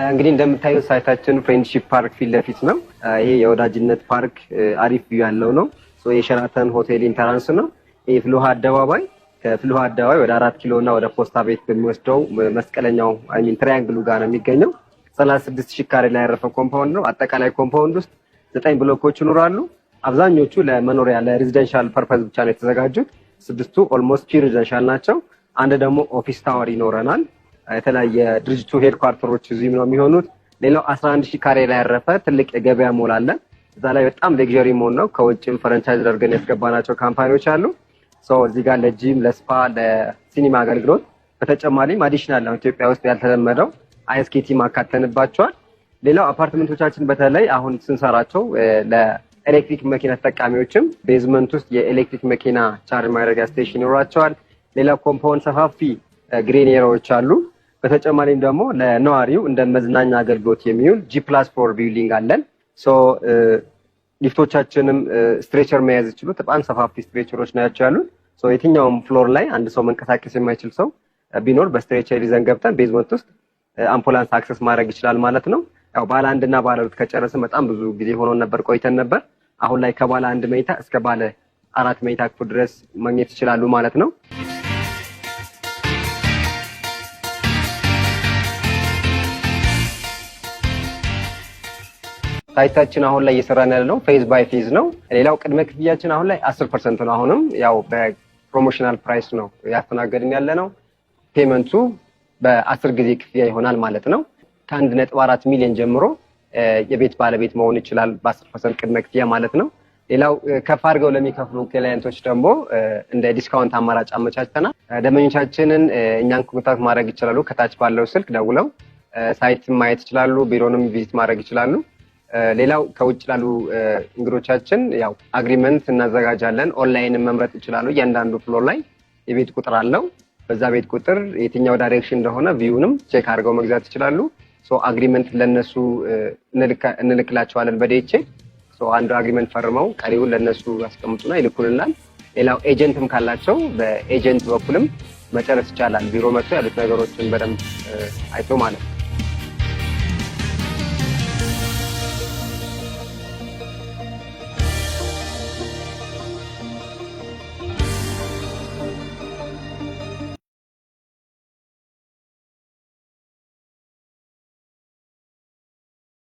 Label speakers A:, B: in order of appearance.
A: እንግዲህ እንደምታዩት ሳይታችን ፍሬንድሺፕ ፓርክ ፊት ለፊት ነው። ይሄ የወዳጅነት ፓርክ አሪፍ ቪው ያለው ነው። የሸራተን ሆቴል ኢንተራንስ ነው። ይሄ ፍልውሃ አደባባይ ከፍልውሃ አደባባይ ወደ 4 ኪሎ እና ወደ ፖስታ ቤት በሚወስደው መስቀለኛው ትራያንግሉ ጋር ነው የሚገኘው። 36000 ካሬ ላይ ያረፈ ኮምፓውንድ ነው። አጠቃላይ ኮምፓውንድ ውስጥ 9 ብሎኮች ይኖራሉ። አብዛኞቹ ለመኖሪያ ለሬዚደንሻል ፐርፐዝ ብቻ ነው የተዘጋጁት። 6ቱ ኦልሞስት ፒር ሬዚደንሻል ናቸው። አንድ ደግሞ ኦፊስ ታወር ይኖረናል። የተለያየ ድርጅቱ ሄድኳርተሮች እዚህም ነው የሚሆኑት። ሌላው 11000 ካሬ ላይ ያረፈ ትልቅ የገበያ ሞል አለ። እዛ ላይ በጣም ሌክዠሪ ሞል ነው። ከውጭም ፈረንቻይዝ አድርገን ያስገባናቸው ካምፓኒዎች አሉ። እዚህ ጋር ለጂም፣ ለስፓ፣ ለሲኒማ አገልግሎት በተጨማሪም አዲሽናል ነው ኢትዮጵያ ውስጥ ያልተለመደው አይኤስኬቲ ማካተንባቸዋል። ሌላው አፓርትመንቶቻችን በተለይ አሁን ስንሰራቸው ለኤሌክትሪክ መኪና ተጠቃሚዎችም ቤዝመንት ውስጥ የኤሌክትሪክ መኪና ቻርጅ ማድረጊያ ስቴሽን ይኖራቸዋል። ሌላው ኮምፓውንድ ሰፋፊ ግሪን ኤሪያዎች አሉ። በተጨማሪም ደግሞ ለነዋሪው እንደ መዝናኛ አገልግሎት የሚውል G+4 ቢልዲንግ አለን። ሊፍቶቻችንም ስትሬቸር መያዝ ይችላሉ። በጣም ሰፋፊ ስትሬቸሮች ናቸው ያሉት። የትኛውም ፍሎር ላይ አንድ ሰው መንቀሳቀስ የማይችል ሰው ቢኖር በስትሬቸር ይዘን ገብተን ቤዝመንት ውስጥ አምቡላንስ አክሰስ ማድረግ ይችላል ማለት ነው። ያው ባለ 1 እና ባለ 2 ከጨረስን በጣም ብዙ ጊዜ ሆኖን ነበር ቆይተን ነበር። አሁን ላይ ከባለ 1 መኝታ እስከ ባለ 4 መኝታ ክፍል ድረስ ማግኘት ይችላሉ ማለት ነው። ሳይታችን አሁን ላይ እየሰራን ያለው ፌዝ ባይ ፌዝ ነው። ሌላው ቅድመ ክፍያችን አሁን ላይ 10% ነው። አሁንም ያው በፕሮሞሽናል ፕራይስ ነው ያስተናገድን ያለ ነው። ፔመንቱ በ10 ጊዜ ክፍያ ይሆናል ማለት ነው። ከ1.4 ሚሊዮን ጀምሮ የቤት ባለቤት መሆን ይችላል በ10% ቅድመ ክፍያ ማለት ነው። ሌላው ከፍ አድርገው ለሚከፍሉ ክላይንቶች ደግሞ እንደ ዲስካውንት አማራጭ አመቻችተናል። ደንበኞቻችንን እኛን ኮንታክት ማድረግ ይችላሉ። ከታች ባለው ስልክ ደውለው ሳይት ማየት ይችላሉ። ቢሮንም ቪዚት ማድረግ ይችላሉ። ሌላው ከውጭ ላሉ እንግዶቻችን ያው አግሪመንት እናዘጋጃለን። ኦንላይን መምረጥ ይችላሉ። እያንዳንዱ ፍሎር ላይ የቤት ቁጥር አለው። በዛ ቤት ቁጥር የትኛው ዳይሬክሽን እንደሆነ ቪውንም ቼክ አድርገው መግዛት ይችላሉ። አግሪመንት ለነሱ እንልክላቸዋለን በዴቼ። አንዱ አግሪመንት ፈርመው ቀሪውን ለነሱ ያስቀምጡና ይልኩልናል። ሌላው ኤጀንትም ካላቸው በኤጀንት በኩልም መጨረስ ይቻላል። ቢሮ መጥቶ ያሉት ነገሮችን በደንብ አይቶ ማለት ነው።